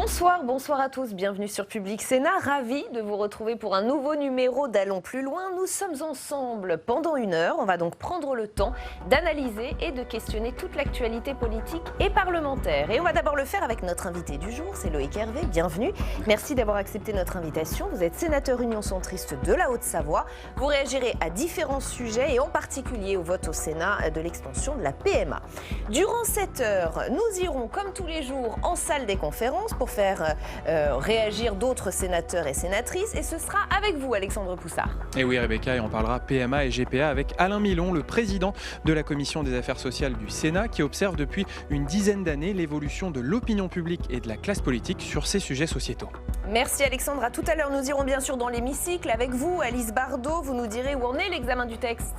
Bonsoir, bonsoir à tous, bienvenue sur Public Sénat, ravi de vous retrouver pour un nouveau numéro d'Allons plus loin. Nous sommes ensemble pendant 1 heure, on va donc prendre le temps d'analyser et de questionner toute l'actualité politique et parlementaire. Et on va d'abord le faire avec notre invité du jour, c'est Loïc Hervé, bienvenue. Merci d'avoir accepté notre invitation, vous êtes sénateur Union centriste de la Haute-Savoie. Vous réagirez à différents sujets et en particulier au vote au Sénat de l'extension de la PMA. Durant cette heure, nous irons comme tous les jours en salle des conférences pour faire réagir d'autres sénateurs et sénatrices. Et ce sera avec vous, Alexandre Poussard. Et oui, Rebecca, et on parlera PMA et GPA avec Alain Milon, le président de la Commission des affaires sociales du Sénat, qui observe depuis une dizaine d'années l'évolution de l'opinion publique et de la classe politique sur ces sujets sociétaux. Merci Alexandre. À tout à l'heure, nous irons bien sûr dans l'hémicycle avec vous, Alice Bardot. Vous nous direz où en est l'examen du texte.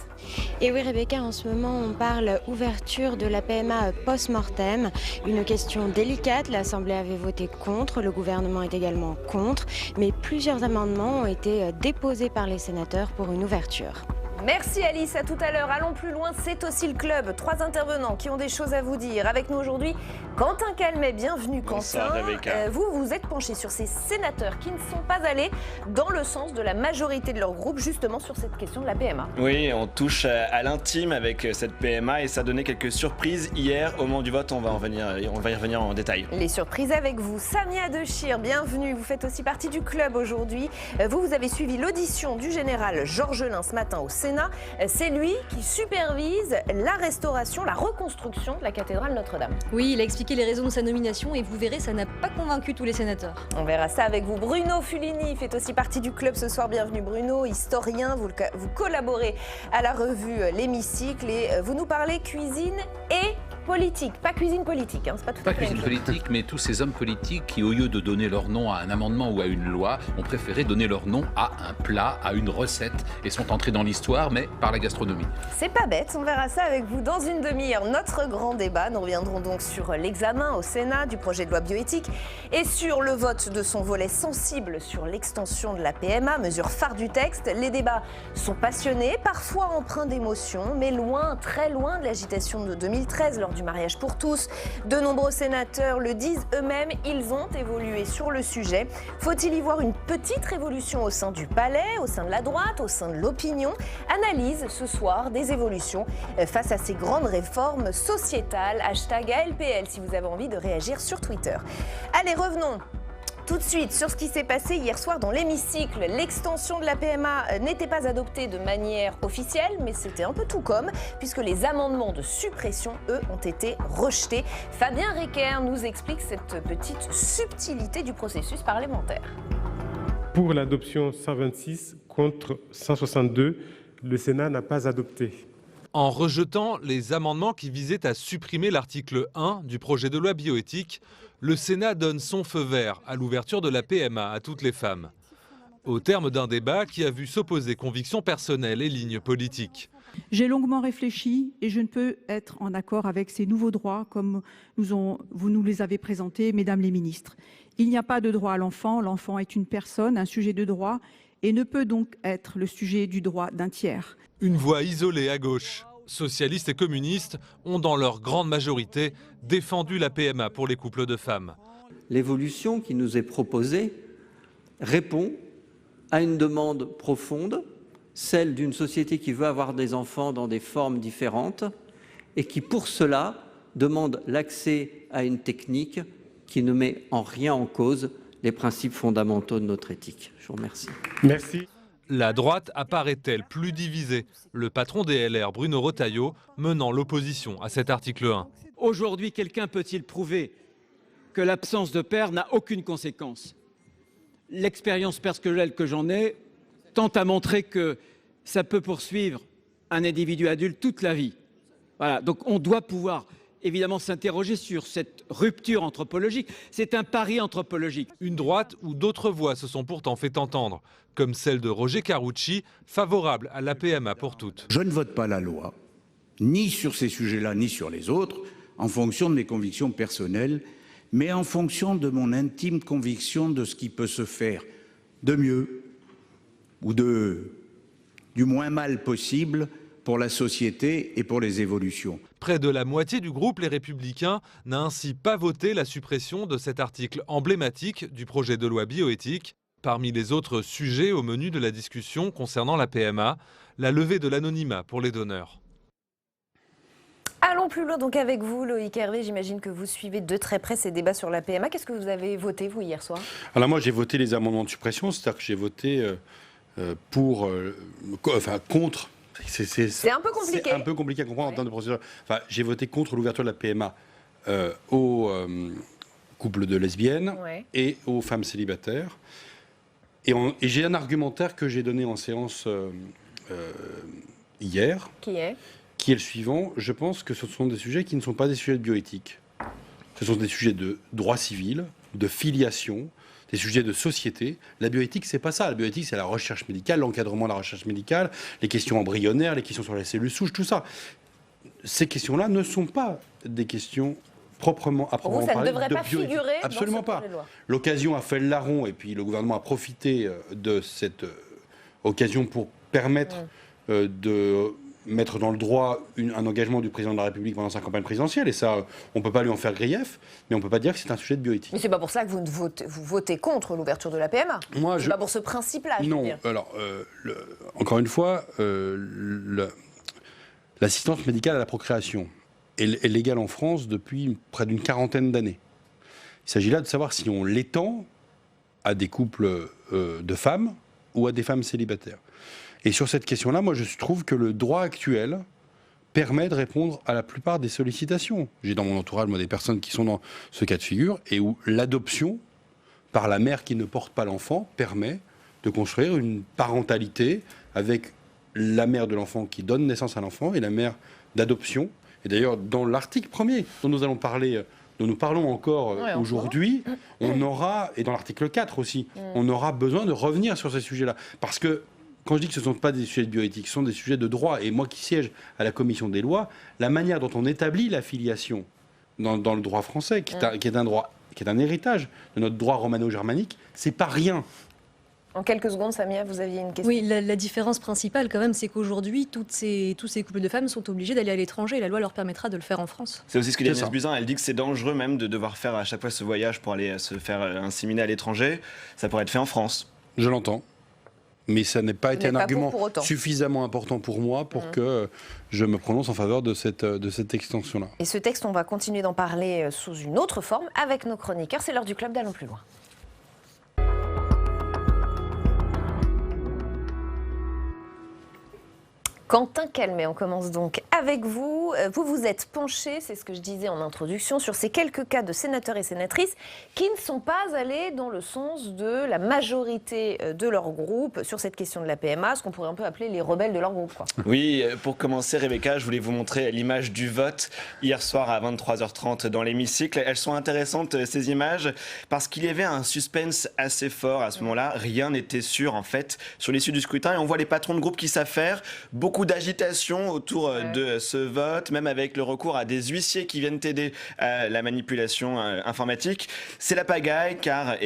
Et oui, Rebecca, en ce moment, on parle ouverture de la PMA post-mortem. Une question délicate. L'Assemblée avait voté contre, le gouvernement est également contre, mais plusieurs amendements ont été déposés par les sénateurs pour une ouverture. Merci Alice, à tout à l'heure. Allons plus loin, c'est aussi le club. 3 intervenants qui ont des choses à vous dire. Avec nous aujourd'hui, Quentin Calmet, bienvenue Quentin. Vous vous êtes penché sur ces sénateurs qui ne sont pas allés dans le sens de la majorité de leur groupe, justement sur cette question de la PMA. Oui, on touche à l'intime avec cette PMA et ça a donné quelques surprises hier. Au moment du vote, on va y revenir en détail. Les surprises avec vous. Samia Dechir, bienvenue. Vous faites aussi partie du club aujourd'hui. Vous avez suivi l'audition du général Georgelin ce matin au Sénat. C'est lui qui supervise la restauration, la reconstruction de la cathédrale Notre-Dame. Oui, il a expliqué les raisons de sa nomination et vous verrez, ça n'a pas convaincu tous les sénateurs. On verra ça avec vous. Bruno Fulini fait aussi partie du club ce soir. Bienvenue Bruno, historien. Vous collaborez à la revue L'Hémicycle et vous nous parlez cuisine et politique, pas cuisine politique, hein, c'est pas tout à fait cuisine politique, mais tous ces hommes politiques qui, au lieu de donner leur nom à un amendement ou à une loi, ont préféré donner leur nom à un plat, à une recette, et sont entrés dans l'histoire, mais par la gastronomie. C'est pas bête, on verra ça avec vous dans une demi-heure. Notre grand débat, nous reviendrons donc sur l'examen au Sénat du projet de loi bioéthique et sur le vote de son volet sensible sur l'extension de la PMA, mesure phare du texte. Les débats sont passionnés, parfois empreints d'émotion, mais loin, très loin de l'agitation de 2013 lors du mariage pour tous. De nombreux sénateurs le disent eux-mêmes, ils ont évolué sur le sujet. Faut-il y voir une petite révolution au sein du palais, au sein de la droite, au sein de l'opinion? Analyse ce soir des évolutions face à ces grandes réformes sociétales. #ALPL si vous avez envie de réagir sur Twitter. Allez, revenons tout de suite sur ce qui s'est passé hier soir dans l'hémicycle. L'extension de la PMA n'était pas adoptée de manière officielle, mais c'était un peu tout comme, puisque les amendements de suppression, eux, ont été rejetés. Fabien Recker nous explique cette petite subtilité du processus parlementaire. Pour l'adoption 126 contre 162, le Sénat n'a pas adopté. En rejetant les amendements qui visaient à supprimer l'article 1 du projet de loi bioéthique, le Sénat donne son feu vert à l'ouverture de la PMA à toutes les femmes. Au terme d'un débat qui a vu s'opposer convictions personnelles et lignes politiques. J'ai longuement réfléchi et je ne peux être en accord avec ces nouveaux droits comme vous nous les avez présentés, mesdames les ministres. Il n'y a pas de droit à l'enfant. L'enfant est une personne, un sujet de droit et ne peut donc être le sujet du droit d'un tiers. Une voix isolée à gauche. Socialistes et communistes ont dans leur grande majorité défendu la PMA pour les couples de femmes. L'évolution qui nous est proposée répond à une demande profonde, celle d'une société qui veut avoir des enfants dans des formes différentes et qui, pour cela, demande l'accès à une technique qui ne met en rien en cause les principes fondamentaux de notre éthique. Je vous remercie. Merci. La droite apparaît-elle plus divisée? Le patron des LR, Bruno Retailleau, menant l'opposition à cet article 1. Aujourd'hui, quelqu'un peut-il prouver que l'absence de père n'a aucune conséquence? L'expérience personnelle que j'en ai tend à montrer que ça peut poursuivre un individu adulte toute la vie. Voilà, donc on doit pouvoir évidemment s'interroger sur cette rupture anthropologique. C'est un pari anthropologique. Une droite où d'autres voix se sont pourtant fait entendre, comme celle de Roger Carucci, favorable à la PMA pour toutes. Je ne vote pas la loi, ni sur ces sujets-là, ni sur les autres, en fonction de mes convictions personnelles, mais en fonction de mon intime conviction de ce qui peut se faire de mieux ou du moins mal possible pour la société et pour les évolutions. Près de la moitié du groupe Les Républicains n'a ainsi pas voté la suppression de cet article emblématique du projet de loi bioéthique. Parmi les autres sujets au menu de la discussion concernant la PMA, la levée de l'anonymat pour les donneurs. Allons plus loin donc avec vous, Loïc Hervé. J'imagine que vous suivez de très près ces débats sur la PMA. Qu'est-ce que vous avez voté, vous, hier soir? Alors moi, j'ai voté les amendements de suppression, c'est-à-dire que j'ai voté contre. C'est un peu compliqué. C'est un peu compliqué à comprendre en termes de procédure. Enfin, j'ai voté contre l'ouverture de la PMA aux couples de lesbiennes et aux femmes célibataires. Et j'ai un argumentaire que j'ai donné en séance hier. Qui est le suivant. Je pense que ce sont des sujets qui ne sont pas des sujets de bioéthique. Ce sont des sujets de droit civil, de filiation, des sujets de société. La bioéthique, c'est pas ça. La bioéthique, c'est la recherche médicale, l'encadrement de la recherche médicale, les questions embryonnaires, les questions sur les cellules souches, tout ça. Ces questions-là ne sont pas des questions proprement à proprement parler de bioéthique. Ça ne devrait pas figurer Absolument dans ce projet de loi. L'occasion a fait le larron et puis le gouvernement a profité de cette occasion pour permettre de mettre dans le droit un engagement du président de la République pendant sa campagne présidentielle. Et ça, on ne peut pas lui en faire grief, mais on ne peut pas dire que c'est un sujet de bioéthique. Mais c'est pas pour ça que vous votez contre l'ouverture de la PMA. C'est pas pour ce principe-là, je veux dire. Alors, encore une fois, l'assistance médicale à la procréation est légale en France depuis près d'une quarantaine d'années. Il s'agit là de savoir si on l'étend à des couples de femmes ou à des femmes célibataires. Et sur cette question-là, moi, je trouve que le droit actuel permet de répondre à la plupart des sollicitations. J'ai dans mon entourage, moi, des personnes qui sont dans ce cas de figure et où l'adoption par la mère qui ne porte pas l'enfant permet de construire une parentalité avec la mère de l'enfant qui donne naissance à l'enfant et la mère d'adoption. Et d'ailleurs, dans l'article 1er dont nous allons parler, dont nous parlons encore aujourd'hui, on aura, et dans l'article 4 aussi, on aura besoin de revenir sur ces sujets-là. Parce que quand je dis que ce ne sont pas des sujets de bioéthique, ce sont des sujets de droit. Et moi qui siège à la commission des lois, la manière dont on établit la filiation dans le droit français, qui est un droit, qui est un héritage de notre droit romano-germanique, c'est pas rien. En quelques secondes, Samia, vous aviez une question. Oui, la différence principale quand même, c'est qu'aujourd'hui, tous ces couples de femmes sont obligés d'aller à l'étranger et la loi leur permettra de le faire en France. C'est aussi ce que dit Agnès Buzyn, elle dit que c'est dangereux même de devoir faire à chaque fois ce voyage pour aller se faire inséminer à l'étranger. Ça pourrait être fait en France. Je l'entends. Mais ça n'a pas été un argument suffisamment important pour moi pour que je me prononce en faveur de cette extension-là. Et ce texte, on va continuer d'en parler sous une autre forme avec nos chroniqueurs. C'est l'heure du club d'Allons plus loin. Quentin Calmet, on commence donc avec vous. Vous vous êtes penché, c'est ce que je disais en introduction, sur ces quelques cas de sénateurs et sénatrices qui ne sont pas allés dans le sens de la majorité de leur groupe sur cette question de la PMA, ce qu'on pourrait un peu appeler les rebelles de leur groupe, quoi. Oui, pour commencer, Rebecca, je voulais vous montrer l'image du vote hier soir à 23h30 dans l'hémicycle. Elles sont intéressantes, ces images, parce qu'il y avait un suspense assez fort à ce moment-là. Rien n'était sûr, en fait, sur l'issue du scrutin. Et on voit les patrons de groupe qui s'affairent. Beaucoup d'agitation autour de ce vote, même avec le recours à des huissiers qui viennent aider à la manipulation informatique. C'est la pagaille car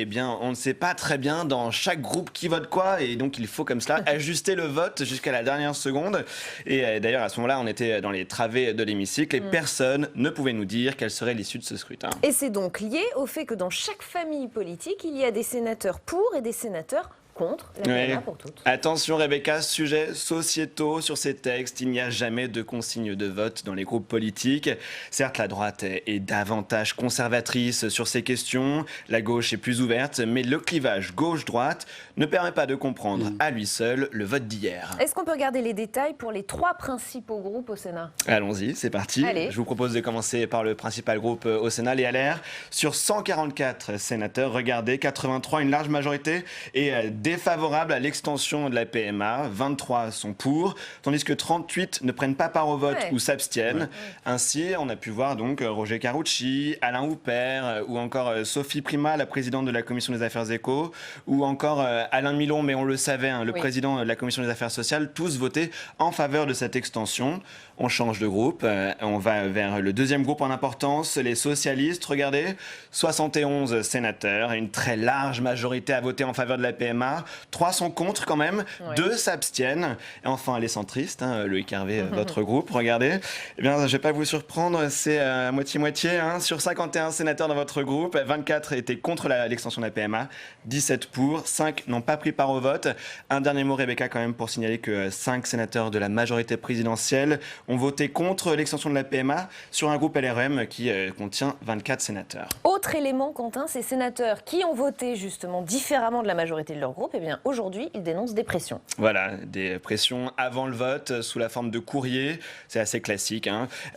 on ne sait pas très bien dans chaque groupe qui vote quoi et donc il faut comme cela ajuster le vote jusqu'à la dernière seconde. Et d'ailleurs à ce moment-là on était dans les travées de l'hémicycle et personne ne pouvait nous dire quelle serait l'issue de ce scrutin. Et c'est donc lié au fait que dans chaque famille politique il y a des sénateurs pour et des sénateurs contre la PMA pour toutes. Attention Rebecca, sujets sociétaux sur ces textes, il n'y a jamais de consigne de vote dans les groupes politiques. Certes, la droite est davantage conservatrice sur ces questions, la gauche est plus ouverte, mais le clivage gauche-droite ne permet pas de comprendre à lui seul le vote d'hier. Est-ce qu'on peut regarder les détails pour les trois principaux groupes au Sénat ? Allons-y, c'est parti. Allez. Je vous propose de commencer par le principal groupe au Sénat, les LR. Sur 144 sénateurs, regardez, 83, une large majorité, et défavorables à l'extension de la PMA, 23 sont pour, tandis que 38 ne prennent pas part au vote ou s'abstiennent. Ainsi, on a pu voir donc Roger Carucci, Alain Houpert ou encore Sophie Primas, la présidente de la Commission des Affaires Éco, ou encore Alain Milon, mais on le savait, le président de la Commission des Affaires sociales, tous votés en faveur de cette extension. On change de groupe, on va vers le deuxième groupe en importance, les socialistes. Regardez, 71 sénateurs, une très large majorité à voter en faveur de la PMA. PMA, 3 sont contre quand même, 2 s'abstiennent. Et enfin, les centristes, Loïc Hervé, votre groupe, regardez. Eh bien, je ne vais pas vous surprendre, c'est à moitié-moitié. Sur 51 sénateurs dans votre groupe, 24 étaient contre l'extension de la PMA, 17 pour, 5 n'ont pas pris part au vote. Un dernier mot, Rebecca, quand même, pour signaler que 5 sénateurs de la majorité présidentielle ont voté contre l'extension de la PMA sur un groupe LREM qui contient 24 sénateurs. Autre élément, Quentin, ces sénateurs qui ont voté justement différemment de la majorité de leur groupe, eh bien aujourd'hui, ils dénoncent des pressions. Voilà, des pressions avant le vote sous la forme de courrier, c'est assez classique.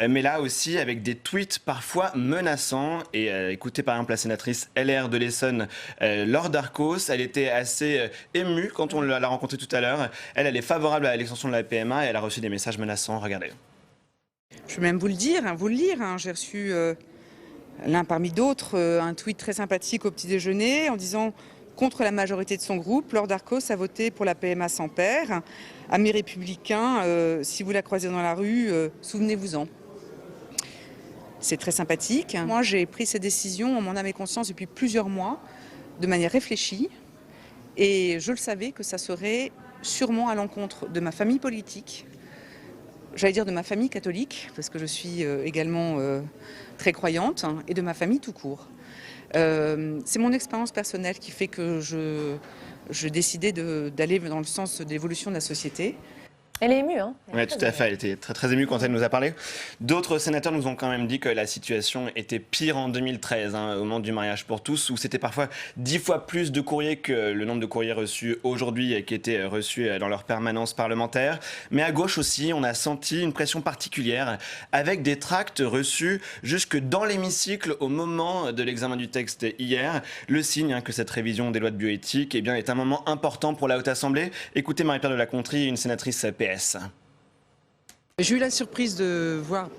Mais là aussi avec des tweets parfois menaçants. Et écoutez par exemple la sénatrice LR de l'Essonne, Laure Darcos, elle était assez émue quand on l'a rencontrée tout à l'heure. Elle est favorable à l'extension de la PMA et elle a reçu des messages menaçants. Regardez. Je vais même vous le dire, vous le lire. J'ai reçu l'un parmi d'autres un tweet très sympathique au petit déjeuner en disant contre la majorité de son groupe, Laure Darcos a voté pour la PMA sans père. Amis républicains, si vous la croisez dans la rue, souvenez-vous-en. C'est très sympathique. Moi, j'ai pris ces décisions en mon âme et conscience depuis plusieurs mois, de manière réfléchie. Et je le savais que ça serait sûrement à l'encontre de ma famille politique, j'allais dire de ma famille catholique, parce que je suis également très croyante, et de ma famille tout court. C'est mon expérience personnelle qui fait que je décidais d'aller dans le sens de l'évolution de la société. Elle est émue, Oui, tout à fait. Elle était très, très émue quand elle nous a parlé. D'autres sénateurs nous ont quand même dit que la situation était pire en 2013, au moment du mariage pour tous, où c'était parfois 10 fois plus de courriers que le nombre de courriers reçus aujourd'hui qui étaient reçus dans leur permanence parlementaire. Mais à gauche aussi, on a senti une pression particulière avec des tracts reçus jusque dans l'hémicycle au moment de l'examen du texte hier. Le signe que cette révision des lois de bioéthique est un moment important pour la Haute Assemblée. Écoutez Marie-Pierre de la Gontrie, une sénatrice PS. J'ai eu la surprise de voir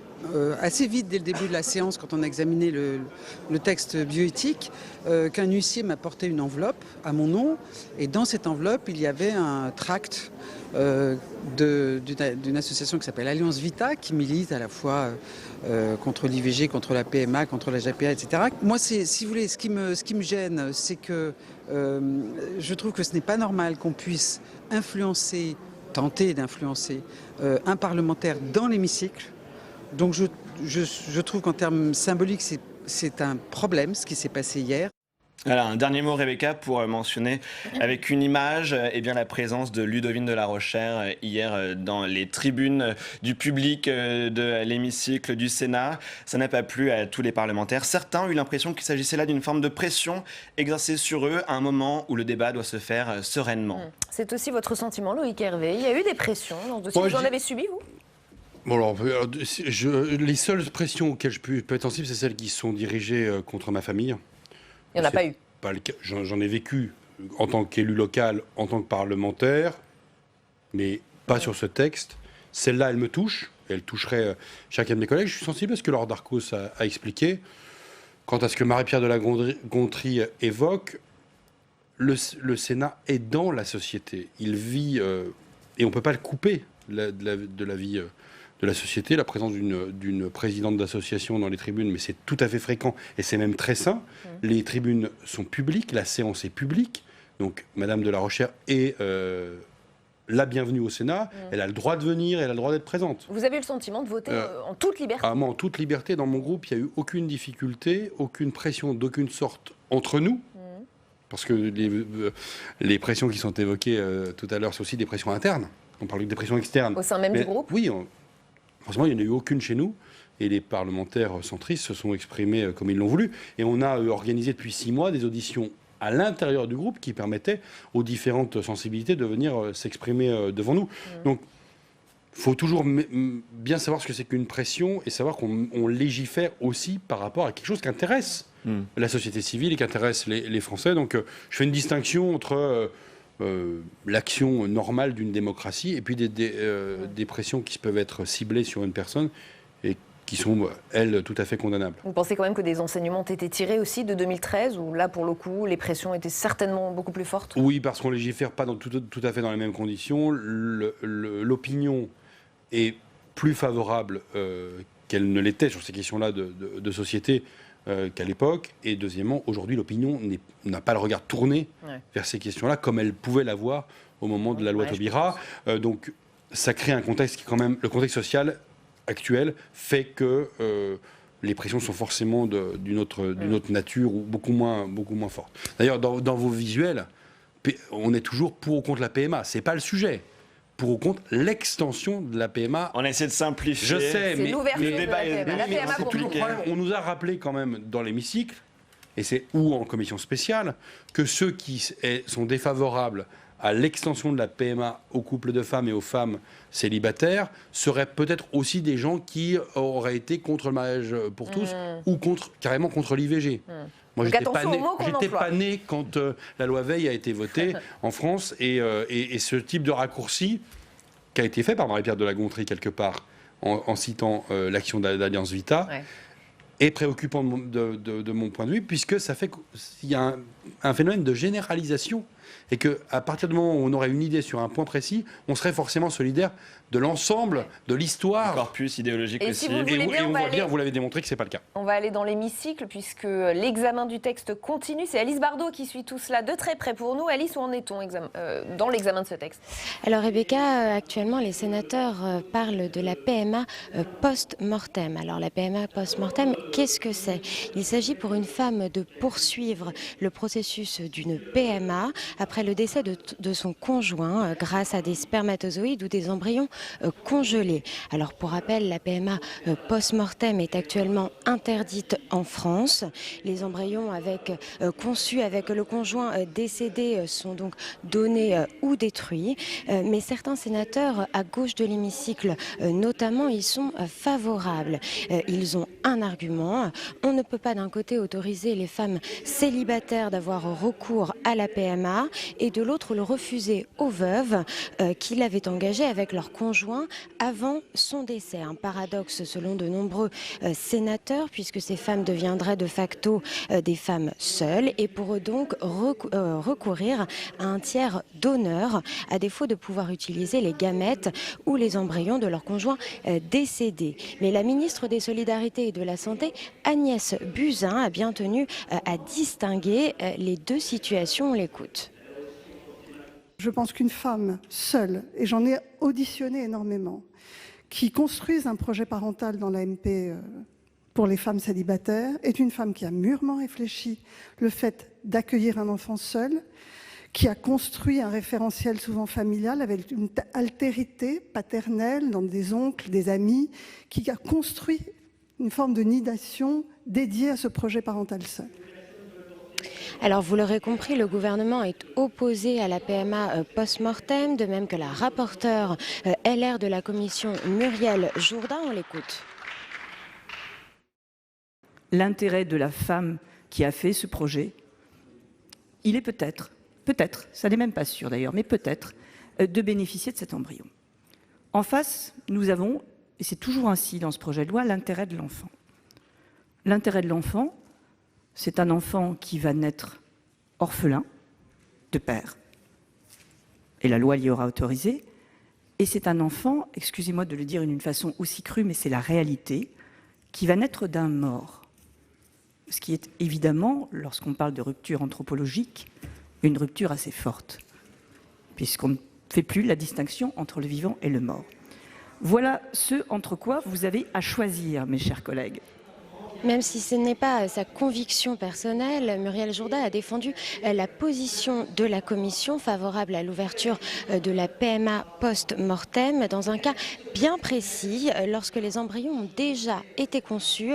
assez vite, dès le début de la séance, quand on a examiné le texte bioéthique, qu'un huissier m'a porté une enveloppe à mon nom. Et dans cette enveloppe, il y avait un tract d'une association qui s'appelle Alliance Vita, qui milite à la fois contre l'IVG, contre la PMA, contre la GPA, etc. Moi, si vous voulez, ce qui me gêne, c'est que je trouve que ce n'est pas normal qu'on puisse tenter d'influencer un parlementaire dans l'hémicycle. Donc je trouve qu'en termes symboliques, c'est un problème ce qui s'est passé hier. Voilà, un dernier mot, Rebecca, pour mentionner avec une image la présence de Ludovine de la Rochère hier dans les tribunes du public de l'hémicycle du Sénat. Ça n'a pas plu à tous les parlementaires. Certains ont eu l'impression qu'il s'agissait là d'une forme de pression exercée sur eux à un moment où le débat doit se faire sereinement. C'est aussi votre sentiment, Loïc Hervé. Il y a eu des pressions dans ce dossier. Vous en avez subi, vous ? Bon, alors, les seules pressions auxquelles je peux être sensible, c'est celles qui sont dirigées contre ma famille. Il n'y en a pas eu. J'en ai vécu en tant qu'élu local, en tant que parlementaire, mais pas sur ce texte. Celle-là, elle me touche. Elle toucherait chacun de mes collègues. Je suis sensible à ce que Laure Darcos a expliqué. Quant à ce que Marie-Pierre de la Gontrie évoque, le Sénat est dans la société. Il vit, et on ne peut pas le couper de la vie de la société, la présence d'une présidente d'association dans les tribunes, mais c'est tout à fait fréquent et c'est même très sain. Les tribunes sont publiques, la séance est publique, donc Madame de la Rochère est la bienvenue au Sénat, elle a le droit de venir, elle a le droit d'être présente. Vous avez eu le sentiment de voter en toute liberté ? Moi, en toute liberté, dans mon groupe, il n'y a eu aucune difficulté, aucune pression d'aucune sorte entre nous, parce que les pressions qui sont évoquées tout à l'heure, c'est aussi des pressions internes. On parle des pressions externes. Au sein même du groupe ? Oui, forcément, il n'y en a eu aucune chez nous. Et les parlementaires centristes se sont exprimés comme ils l'ont voulu. Et on a organisé depuis 6 mois des auditions à l'intérieur du groupe qui permettaient aux différentes sensibilités de venir s'exprimer devant nous. Donc, il faut toujours bien savoir ce que c'est qu'une pression et savoir qu'on légifère aussi par rapport à quelque chose qui intéresse la société civile et qui intéresse les Français. Donc, je fais une distinction entre l'action normale d'une démocratie et puis des pressions qui peuvent être ciblées sur une personne et qui sont, elles, tout à fait condamnables. Vous pensez quand même que des enseignements ont été tirés aussi de 2013, où là, pour le coup, les pressions étaient certainement beaucoup plus fortes ? Oui, parce qu'on ne légifère pas tout à fait dans les mêmes conditions. L'opinion est plus favorable qu'elle ne l'était sur ces questions-là de société qu'à l'époque. Et deuxièmement, aujourd'hui, l'opinion n'a pas le regard tourné vers ces questions-là comme elle pouvait l'avoir au moment de la loi Taubira. Donc ça crée un contexte qui, quand même, le contexte social actuel fait que les pressions sont forcément d'une autre nature ou beaucoup moins fortes. D'ailleurs, dans vos visuels, on est toujours pour ou contre la PMA. C'est pas le sujet. Pour ou contre l'extension de la PMA. On essaie de simplifier. Je sais, mais le débat est c'est toujours le problème. On nous a rappelé quand même dans l'hémicycle, ou en commission spéciale, que ceux qui sont défavorables à l'extension de la PMA aux couples de femmes et aux femmes célibataires seraient peut-être aussi des gens qui auraient été contre le mariage pour tous ou carrément contre l'IVG. Moi, j'étais pas né quand la loi Veil a été votée en France et ce type de raccourci qui a été fait par Marie-Pierre de la Gontrie quelque part en citant l'action d'Alliance Vita est préoccupant de mon point de vue, puisque ça fait qu'il y a un phénomène de généralisation et qu'à partir du moment où on aurait une idée sur un point précis, on serait forcément solidaire de l'ensemble de l'histoire. Du corpus idéologique aussi. Si vous voulez bien, on voit bien, vous l'avez démontré que ce n'est pas le cas. On va aller dans l'hémicycle puisque l'examen du texte continue. C'est Alice Bardot qui suit tout cela de très près pour nous. Alice, où en est-on dans l'examen de ce texte? Alors Rebecca, actuellement les sénateurs parlent de la PMA post-mortem. Alors la PMA post-mortem, qu'est-ce que c'est? Il s'agit pour une femme de poursuivre le processus d'une PMA après le décès de son conjoint grâce à des spermatozoïdes ou des embryons congelés. Alors pour rappel, la PMA post-mortem est actuellement interdite en France. Les embryons conçus avec le conjoint décédé sont donc donnés ou détruits. Mais certains sénateurs à gauche de l'hémicycle, notamment, ils sont favorables. Ils ont un argument. On ne peut pas d'un côté autoriser les femmes célibataires d'avoir recours à la PMA et de l'autre le refuser aux veuves qui l'avaient engagée avec leur conjoint avant son décès. Un paradoxe selon de nombreux sénateurs puisque ces femmes deviendraient de facto des femmes seules et pourraient donc recourir à un tiers donneur à défaut de pouvoir utiliser les gamètes ou les embryons de leur conjoint décédé. Mais la ministre des Solidarités et de la Santé, Agnès Buzyn, a bien tenu à distinguer les deux situations. On l'écoute. Je pense qu'une femme seule, et j'en ai auditionné énormément, qui construisent un projet parental dans l'AMP pour les femmes célibataires, est une femme qui a mûrement réfléchi le fait d'accueillir un enfant seul, qui a construit un référentiel souvent familial avec une altérité paternelle dans des oncles, des amis, qui a construit une forme de nidation dédiée à ce projet parental seul. Alors vous l'aurez compris, le gouvernement est opposé à la PMA post-mortem, de même que la rapporteure LR de la commission Muriel Jourda. On l'écoute. L'intérêt de la femme qui a fait ce projet, il est peut-être, ça n'est même pas sûr d'ailleurs, mais peut-être, de bénéficier de cet embryon. En face, nous avons, et c'est toujours ainsi dans ce projet de loi, l'intérêt de l'enfant. L'intérêt de l'enfant, c'est un enfant qui va naître orphelin de père, et la loi l'y aura autorisé, et c'est un enfant, excusez-moi de le dire d'une façon aussi crue, mais c'est la réalité, qui va naître d'un mort. Ce qui est évidemment, lorsqu'on parle de rupture anthropologique, une rupture assez forte, puisqu'on ne fait plus la distinction entre le vivant et le mort. Voilà ce entre quoi vous avez à choisir, mes chers collègues. Même si ce n'est pas sa conviction personnelle, Muriel Jourda a défendu la position de la commission favorable à l'ouverture de la PMA post-mortem dans un cas bien précis, lorsque les embryons ont déjà été conçus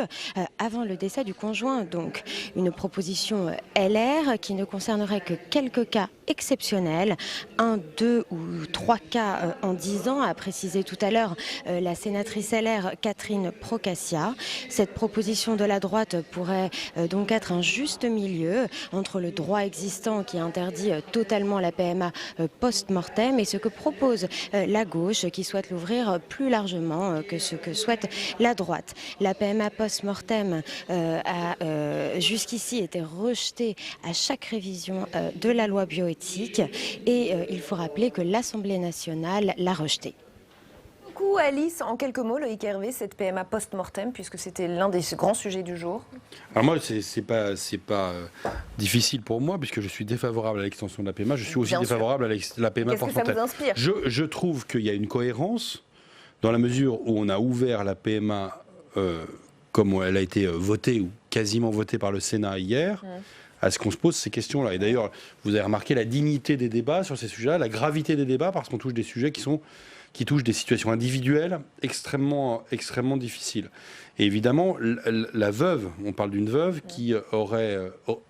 avant le décès du conjoint. Donc une proposition LR qui ne concernerait que quelques cas exceptionnels, 1, 2 ou 3 cas en 10 ans, a précisé tout à l'heure la sénatrice LR Catherine Procaccia. Cette proposition de la droite pourrait donc être un juste milieu entre le droit existant qui interdit totalement la PMA post-mortem et ce que propose la gauche qui souhaite l'ouvrir plus largement que ce que souhaite la droite. La PMA post-mortem a jusqu'ici été rejetée à chaque révision de la loi bioéthique et il faut rappeler que l'Assemblée nationale l'a rejetée. coup, Alice, en quelques mots, Loïc Hervé, cette PMA post-mortem, puisque c'était l'un des grands sujets du jour. Alors moi, c'est pas difficile pour moi, puisque je suis défavorable à l'extension de la PMA. Je suis aussi défavorable à la PMA post-mortem. Qu'est-ce que ça vous inspire ? Je trouve qu'il y a une cohérence dans la mesure où on a ouvert la PMA comme elle a été votée ou quasiment votée par le Sénat hier, à ce qu'on se pose ces questions-là. Et d'ailleurs, vous avez remarqué la dignité des débats sur ces sujets-là, la gravité des débats, parce qu'on touche des sujets qui touchent des situations individuelles extrêmement difficiles. Et évidemment, la veuve, on parle d'une veuve qui aurait,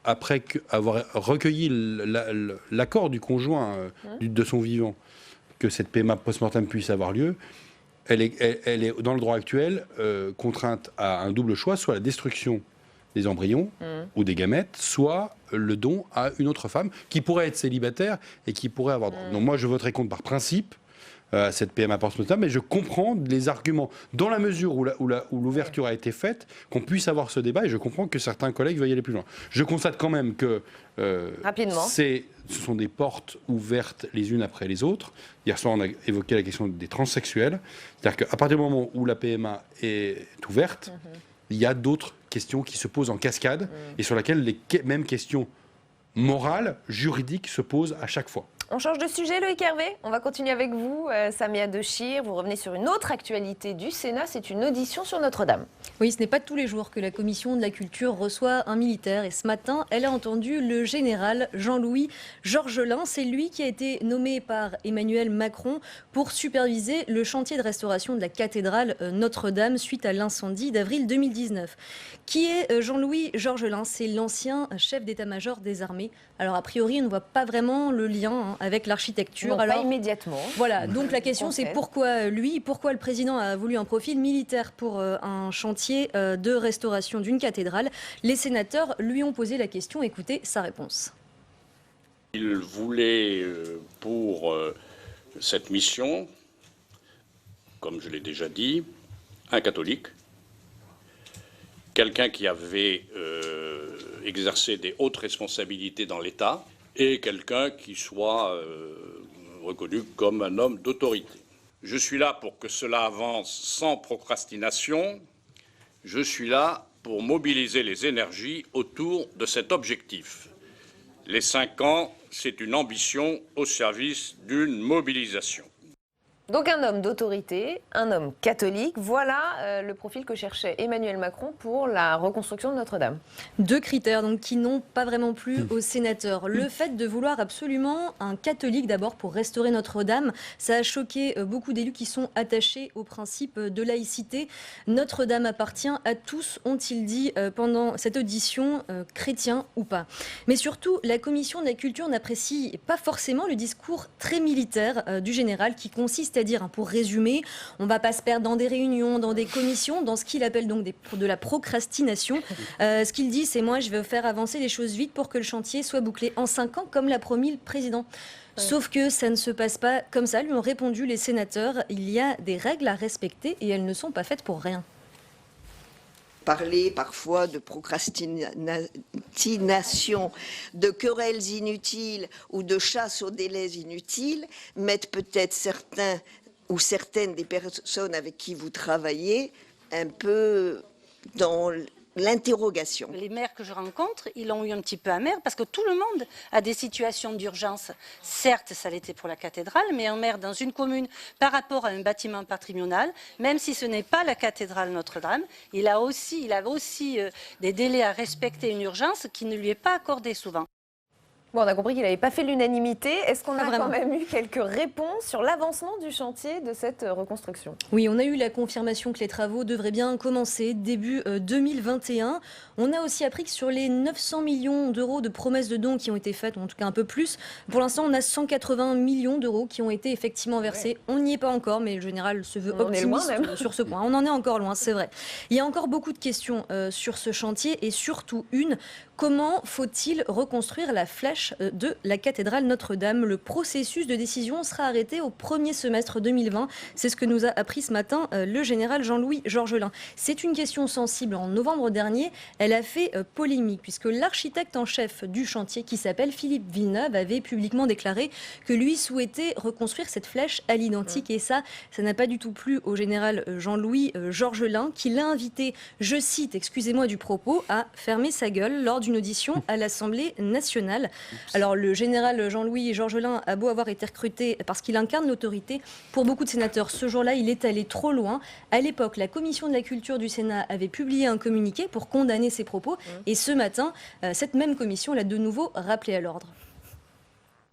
après avoir recueilli l'accord du conjoint de son vivant, que cette PMA post-mortem puisse avoir lieu, elle est dans le droit actuel contrainte à un double choix, soit la destruction des embryons ou des gamètes, soit le don à une autre femme qui pourrait être célibataire et qui pourrait avoir droit. Donc moi, je voterai contre par principe cette PMA post-mortem, mais je comprends les arguments, dans la mesure où l'ouverture a été faite, qu'on puisse avoir ce débat, et je comprends que certains collègues veuillent aller plus loin. Je constate quand même que ce sont des portes ouvertes les unes après les autres. Hier soir, on a évoqué la question des transsexuels. C'est-à-dire qu'à partir du moment où la PMA est ouverte, il y a d'autres questions qui se posent en cascade et sur lesquelles les mêmes questions morales, juridiques se posent à chaque fois. On change de sujet, Loïc Hervé. On va continuer avec vous, Samia Dechir. Vous revenez sur une autre actualité du Sénat. C'est une audition sur Notre-Dame. Oui, ce n'est pas tous les jours que la commission de la culture reçoit un militaire. Et ce matin, elle a entendu le général Jean-Louis Georgelin. C'est lui qui a été nommé par Emmanuel Macron pour superviser le chantier de restauration de la cathédrale Notre-Dame suite à l'incendie d'avril 2019. Qui est Jean-Louis Georgelin? C'est l'ancien chef d'état-major des armées. Alors, a priori, on ne voit pas vraiment le lien avec l'architecture. Non, pas immédiatement. Voilà, donc la question c'est pourquoi le président a voulu un profil militaire pour un chantier de restauration d'une cathédrale. Les sénateurs lui ont posé la question, écoutez sa réponse. Il voulait pour cette mission, comme je l'ai déjà dit, un catholique, quelqu'un qui avait exercé des hautes responsabilités dans l'État, et quelqu'un qui soit reconnu comme un homme d'autorité. Je suis là pour que cela avance sans procrastination. Je suis là pour mobiliser les énergies autour de cet objectif. Les 5 ans, c'est une ambition au service d'une mobilisation. Donc un homme d'autorité, un homme catholique, voilà le profil que cherchait Emmanuel Macron pour la reconstruction de Notre-Dame. 2 critères donc, qui n'ont pas vraiment plu aux sénateurs. Le fait de vouloir absolument un catholique d'abord pour restaurer Notre-Dame, ça a choqué beaucoup d'élus qui sont attachés au principe de laïcité. Notre-Dame appartient à tous, ont-ils dit pendant cette audition, chrétiens ou pas. Mais surtout, la commission de la culture n'apprécie pas forcément le discours très militaire du général qui consiste c'est-à-dire, pour résumer, on ne va pas se perdre dans des réunions, dans des commissions, dans ce qu'il appelle donc de la procrastination. Ce qu'il dit, c'est moi, je veux faire avancer les choses vite pour que le chantier soit bouclé en 5 ans, comme l'a promis le président. Sauf que ça ne se passe pas comme ça, lui ont répondu les sénateurs. Il y a des règles à respecter et elles ne sont pas faites pour rien. Parler parfois de procrastination, de querelles inutiles ou de chasse aux délais inutiles, mettent peut-être certains ou certaines des personnes avec qui vous travaillez un peu dans l'interrogation. Les maires que je rencontre, ils l'ont eu un petit peu amer parce que tout le monde a des situations d'urgence. Certes, ça l'était pour la cathédrale, mais un maire dans une commune par rapport à un bâtiment patrimonial, même si ce n'est pas la cathédrale Notre-Dame, il a aussi des délais à respecter, une urgence qui ne lui est pas accordée souvent. Bon, on a compris qu'il n'avait pas fait l'unanimité. Est-ce qu'on a quand même eu quelques réponses sur l'avancement du chantier de cette reconstruction? Oui, on a eu la confirmation que les travaux devraient bien commencer début 2021. On a aussi appris que sur les 900 millions d'euros de promesses de dons qui ont été faites, ou en tout cas un peu plus, pour l'instant on a 180 millions d'euros qui ont été effectivement versés. On n'y est pas encore, mais le général se veut optimiste sur ce point. On en est encore loin, c'est vrai. Il y a encore beaucoup de questions sur ce chantier et surtout une. Comment faut-il reconstruire la flèche de la cathédrale Notre-Dame? Le processus de décision sera arrêté au premier semestre 2020. C'est ce que nous a appris ce matin le général Jean-Louis Georgelin. C'est une question sensible. En novembre dernier, elle a fait polémique puisque l'architecte en chef du chantier, qui s'appelle Philippe Villeneuve, avait publiquement déclaré que lui souhaitait reconstruire cette flèche à l'identique. Et ça n'a pas du tout plu au général Jean-Louis Georgelin, qui l'a invité, je cite, excusez-moi du propos, à fermer sa gueule lors d'une audition à l'Assemblée nationale. Alors le général Jean-Louis Georgelin a beau avoir été recruté parce qu'il incarne l'autorité, pour beaucoup de sénateurs, ce jour-là, il est allé trop loin. À l'époque, la commission de la culture du Sénat avait publié un communiqué pour condamner ses propos. Et ce matin, cette même commission l'a de nouveau rappelé à l'ordre.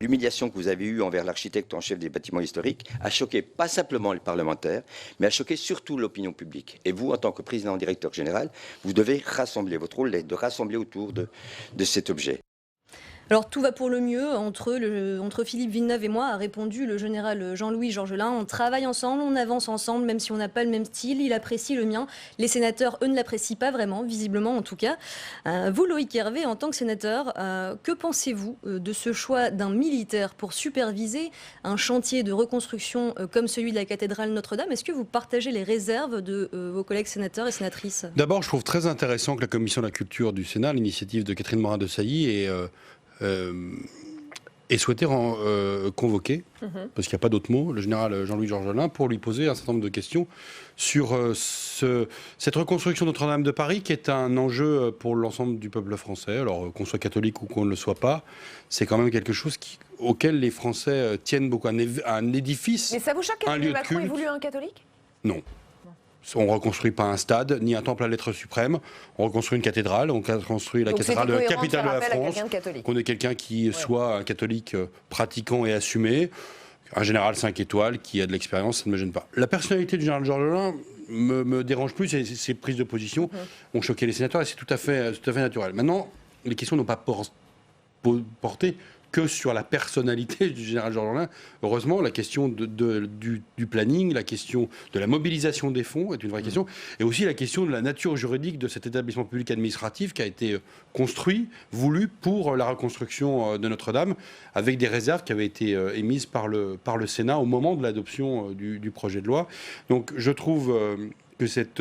L'humiliation que vous avez eue envers l'architecte en chef des bâtiments historiques a choqué pas simplement les parlementaires, mais a choqué surtout l'opinion publique. Et vous, en tant que président directeur général, vous devez rassembler. Votre rôle est de rassembler autour de cet objet. Alors tout va pour le mieux entre Philippe Villeneuve et moi, a répondu le général Jean-Louis Georgelin. On travaille ensemble, on avance ensemble, même si on n'a pas le même style. Il apprécie le mien. Les sénateurs, eux, ne l'apprécient pas vraiment, visiblement en tout cas. Vous, Loïc Hervé, en tant que sénateur, que pensez-vous de ce choix d'un militaire pour superviser un chantier de reconstruction comme celui de la cathédrale Notre-Dame? Est-ce que vous partagez les réserves de vos collègues sénateurs et sénatrices? D'abord, je trouve très intéressant que la Commission de la culture du Sénat, à l'initiative de Catherine Morin-Desailly, est souhaité convoquer, parce qu'il n'y a pas d'autre mot, le général Jean-Louis Georgelin, pour lui poser un certain nombre de questions sur cette reconstruction de Notre-Dame de Paris, qui est un enjeu pour l'ensemble du peuple français. Alors qu'on soit catholique ou qu'on ne le soit pas, c'est quand même quelque chose auquel les Français tiennent beaucoup. Un édifice, mais ça vous choque un lieu que de Macron ait culte. voulu un catholique? Non. On ne reconstruit pas un stade, ni un temple à l'être suprême. On reconstruit une cathédrale. On reconstruit la cathédrale capitale de la France. On est quelqu'un qui soit un catholique pratiquant et assumé. Un général 5 étoiles qui a de l'expérience, ça ne me gêne pas. La personnalité du général Georgelin me dérange plus. Ses prises de position ont choqué les sénateurs et c'est tout à fait naturel. Maintenant, les questions n'ont pas porté que sur la personnalité du général Georgelin. Heureusement, la question du planning, la question de la mobilisation des fonds est une vraie question, et aussi la question de la nature juridique de cet établissement public administratif qui a été construit, voulu pour la reconstruction de Notre-Dame, avec des réserves qui avaient été émises par le Sénat au moment de l'adoption du projet de loi. Donc je trouve que cette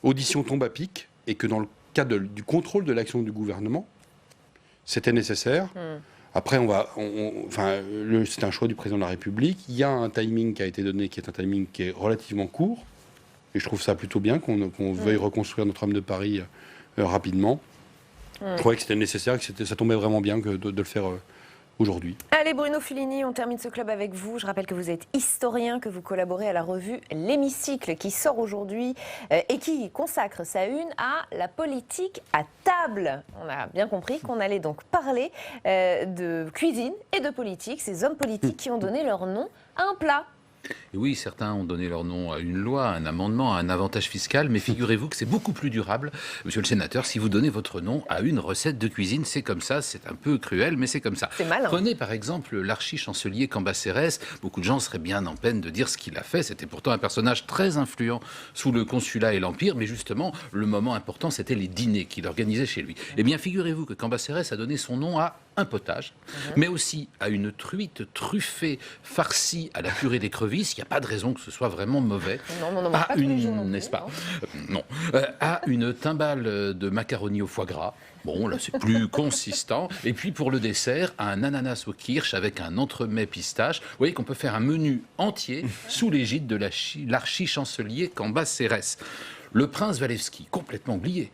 audition tombe à pic, et que dans le cadre du contrôle de l'action du gouvernement, c'était nécessaire. Après, c'est un choix du président de la République. Il y a un timing qui a été donné, qui est un timing qui est relativement court. Et je trouve ça plutôt bien qu'on veuille reconstruire Notre-Dame de Paris rapidement. Je trouvais que c'était nécessaire, que ça tombait vraiment bien de le faire aujourd'hui. Allez, Bruno Fulini, on termine ce club avec vous. Je rappelle que vous êtes historien, que vous collaborez à la revue L'Hémicycle, qui sort aujourd'hui et qui consacre sa une à la politique à table. On a bien compris qu'on allait donc parler de cuisine et de politique, ces hommes politiques qui ont donné leur nom à un plat. Et oui, certains ont donné leur nom à une loi, à un amendement, à un avantage fiscal, mais figurez-vous que c'est beaucoup plus durable, monsieur le sénateur, si vous donnez votre nom à une recette de cuisine. C'est comme ça, c'est un peu cruel, mais c'est comme ça. C'est malin. Prenez par exemple l'archi-chancelier Cambacérès. Beaucoup de gens seraient bien en peine de dire ce qu'il a fait. C'était pourtant un personnage très influent sous le Consulat et l'Empire, mais justement, le moment important, c'était les dîners qu'il organisait chez lui. Eh bien, figurez-vous que Cambacérès a donné son nom à un potage, mais aussi à une truite truffée, farcie à la purée d'écrevisses. Il n'y a pas de raison que ce soit vraiment mauvais. Non, pas tous les jours, n'est-ce pas? Non. À une timbale de macaroni au foie gras. Bon, là, c'est plus consistant. Et puis, pour le dessert, un ananas au kirsch avec un entremets pistache. Vous voyez qu'on peut faire un menu entier sous l'égide de l'archi-chancelier Cambacérès. Le prince Walewski, complètement oublié,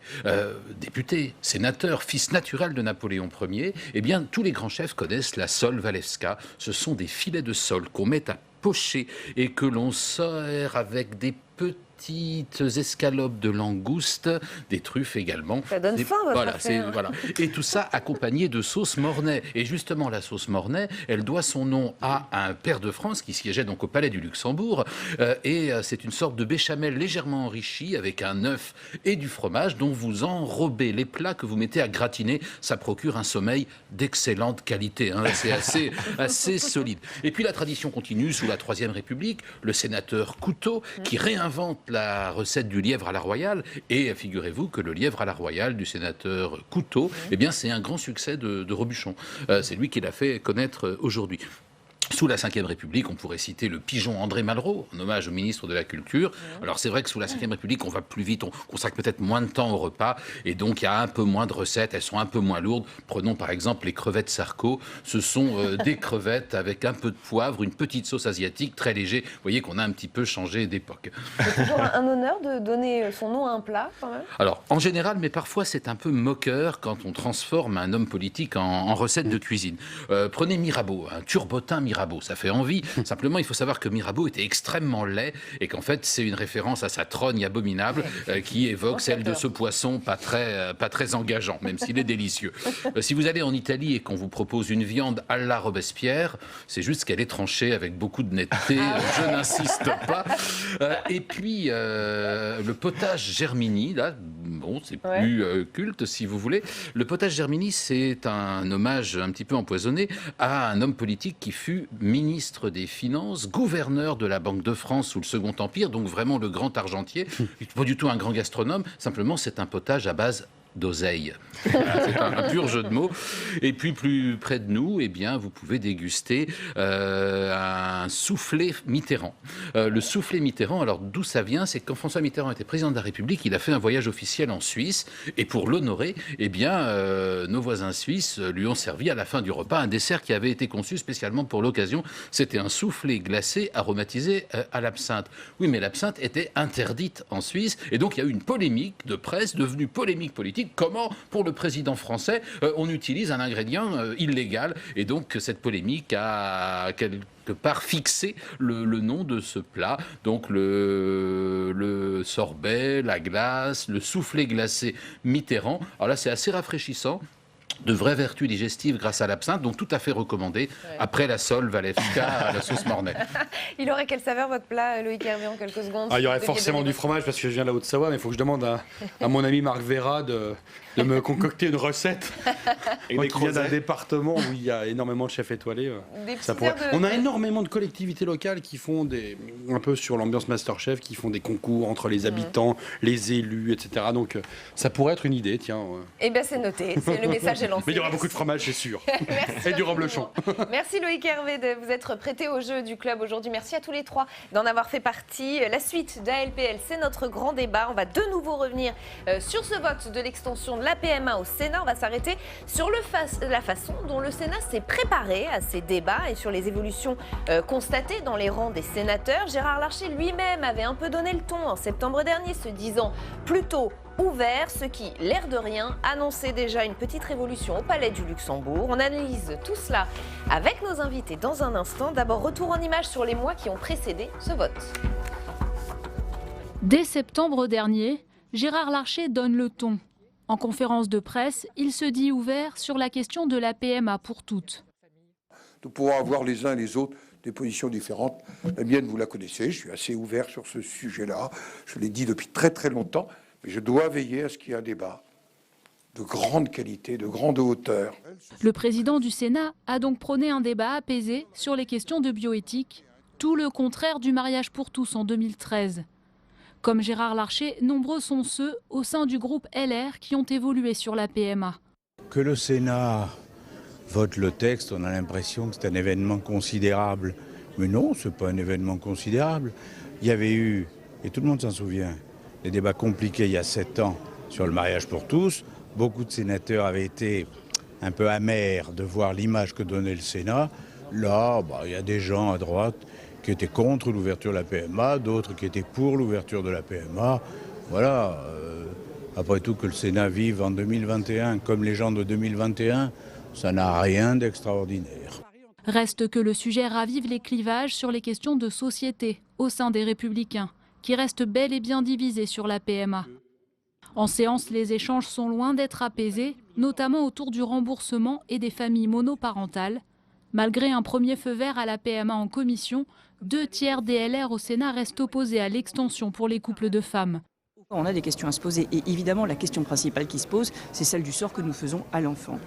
député, sénateur, fils naturel de Napoléon Ier, eh bien, tous les grands chefs connaissent la sole Walewska. Ce sont des filets de sole qu'on met à pocher et que l'on sert avec des petites escalopes de langoustes, des truffes également. Ça donne faim, votre affaire. Voilà. Et tout ça accompagné de sauce Mornay. Et justement, la sauce Mornay, elle doit son nom à un pair de France qui siégeait donc au Palais du Luxembourg. Et c'est une sorte de béchamel légèrement enrichie avec un œuf et du fromage dont vous enrobez les plats que vous mettez à gratiner. Ça procure un sommeil d'excellente qualité. Hein. C'est assez solide. Et puis la tradition continue sous la Troisième République. Le sénateur Couteau qui réinvente la recette du lièvre à la royale. Et figurez-vous que le lièvre à la royale du sénateur Couteau, eh bien, c'est un grand succès de Robuchon. C'est lui qui l'a fait connaître aujourd'hui. Sous la Ve République, on pourrait citer le pigeon André Malraux, en hommage au ministre de la Culture. Alors c'est vrai que sous la Ve République, on va plus vite, on consacre peut-être moins de temps au repas, et donc il y a un peu moins de recettes, elles sont un peu moins lourdes. Prenons par exemple les crevettes Sarco. Ce sont des crevettes avec un peu de poivre, une petite sauce asiatique, très léger. Vous voyez qu'on a un petit peu changé d'époque. C'est toujours un honneur de donner son nom à un plat, quand même. Alors, en général, mais parfois c'est un peu moqueur quand on transforme un homme politique en recette de cuisine. Prenez Mirabeau, un turbotin Mirabeau. Ça fait envie. Simplement, il faut savoir que Mirabeau était extrêmement laid et qu'en fait, c'est une référence à sa trogne abominable qui évoque celle de ce poisson pas très engageant, même s'il est délicieux. Si vous allez en Italie et qu'on vous propose une viande à la Robespierre, c'est juste qu'elle est tranchée avec beaucoup de netteté. Je n'insiste pas. Et puis, le potage Germini, là, bon, c'est plus culte si vous voulez. Le potage Germini, c'est un hommage un petit peu empoisonné à un homme politique qui fut ministre des Finances, gouverneur de la Banque de France sous le Second Empire, donc vraiment le grand argentier. Pas du tout un grand gastronome, simplement c'est un potage à base d'oseille. C'est un pur jeu de mots. Et puis plus près de nous, eh bien, vous pouvez déguster un soufflé Mitterrand. Le soufflé Mitterrand, alors d'où ça vient? C'est que quand François Mitterrand était président de la République, il a fait un voyage officiel en Suisse, et pour l'honorer, eh bien, nos voisins suisses lui ont servi à la fin du repas un dessert qui avait été conçu spécialement pour l'occasion. C'était un soufflé glacé aromatisé à l'absinthe. Oui, mais l'absinthe était interdite en Suisse, et donc il y a eu une polémique de presse devenue polémique politique. Comment, pour le président français, on utilise un ingrédient illégal? Et donc, cette polémique a quelque part fixé le nom de ce plat. Donc, le sorbet, la glace, le soufflé glacé Mitterrand. Alors là, c'est assez rafraîchissant. De vraies vertus digestives grâce à l'absinthe, donc tout à fait recommandé après la sole Walewska à la sauce Mornay. Il aurait quelle saveur votre plat, Loïc Hervé, en quelques secondes? Il y aurait forcément du fromage parce que je viens de la Haute-Savoie, mais il faut que je demande à mon ami Marc Vera de me concocter une recette. Moi qui viens d'un département où il y a énormément de chefs étoilés. On a énormément de collectivités locales qui font un peu sur l'ambiance Masterchef, qui font des concours entre les habitants, les élus, etc. Donc ça pourrait être une idée, tiens. Eh bien c'est noté, c'est le message est lancé. Mais il y aura beaucoup de fromage, c'est sûr. Et du reblochon. Merci Loïc Hervé de vous être prêté au jeu du club aujourd'hui. Merci à tous les trois d'en avoir fait partie. La suite d'ALPL, c'est notre grand débat. On va de nouveau revenir sur ce vote de l'extension de la PMA au Sénat. On va s'arrêter sur la façon dont le Sénat s'est préparé à ces débats et sur les évolutions constatées dans les rangs des sénateurs. Gérard Larcher lui-même avait un peu donné le ton en septembre dernier, se disant plutôt ouvert, ce qui, l'air de rien, annonçait déjà une petite révolution au Palais du Luxembourg. On analyse tout cela avec nos invités dans un instant. D'abord, retour en images sur les mois qui ont précédé ce vote. Dès septembre dernier, Gérard Larcher donne le ton. En conférence de presse, il se dit ouvert sur la question de la PMA pour toutes. Nous pouvons avoir les uns et les autres des positions différentes. La mienne, vous la connaissez, je suis assez ouvert sur ce sujet-là. Je l'ai dit depuis très très longtemps. Mais je dois veiller à ce qu'il y ait un débat de grande qualité, de grande hauteur. Le président du Sénat a donc prôné un débat apaisé sur les questions de bioéthique, tout le contraire du mariage pour tous en 2013. Comme Gérard Larcher, nombreux sont ceux au sein du groupe LR qui ont évolué sur la PMA. Que le Sénat vote le texte, on a l'impression que c'est un événement considérable. Mais non, ce n'est pas un événement considérable. Il y avait eu, et tout le monde s'en souvient, des débats compliqués il y a 7 ans sur le mariage pour tous. Beaucoup de sénateurs avaient été un peu amers de voir l'image que donnait le Sénat. Là, il y a des gens à droite qui étaient contre l'ouverture de la PMA, d'autres qui étaient pour l'ouverture de la PMA. Voilà. Après tout, que le Sénat vive en 2021 comme les gens de 2021, ça n'a rien d'extraordinaire. Reste que le sujet ravive les clivages sur les questions de société au sein des Républicains, qui reste bel et bien divisé sur la PMA. En séance, les échanges sont loin d'être apaisés, notamment autour du remboursement et des familles monoparentales. Malgré un premier feu vert à la PMA en commission, 2 tiers des LR au Sénat restent opposés à l'extension pour les couples de femmes. On a des questions à se poser et évidemment la question principale qui se pose, c'est celle du sort que nous faisons à l'enfant.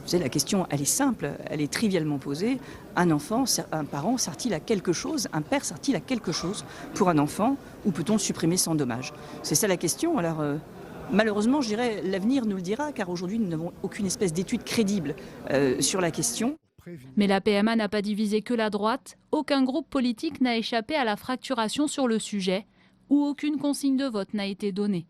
Vous savez, la question, elle est simple, elle est trivialement posée. Un enfant, un parent sert-il à quelque chose, un père sert-il à quelque chose pour un enfant, ou peut-on le supprimer sans dommage? C'est ça la question. Alors, malheureusement, je dirais, l'avenir nous le dira, car aujourd'hui, nous n'avons aucune espèce d'étude crédible sur la question. Mais la PMA n'a pas divisé que la droite. Aucun groupe politique n'a échappé à la fracturation sur le sujet, où aucune consigne de vote n'a été donnée.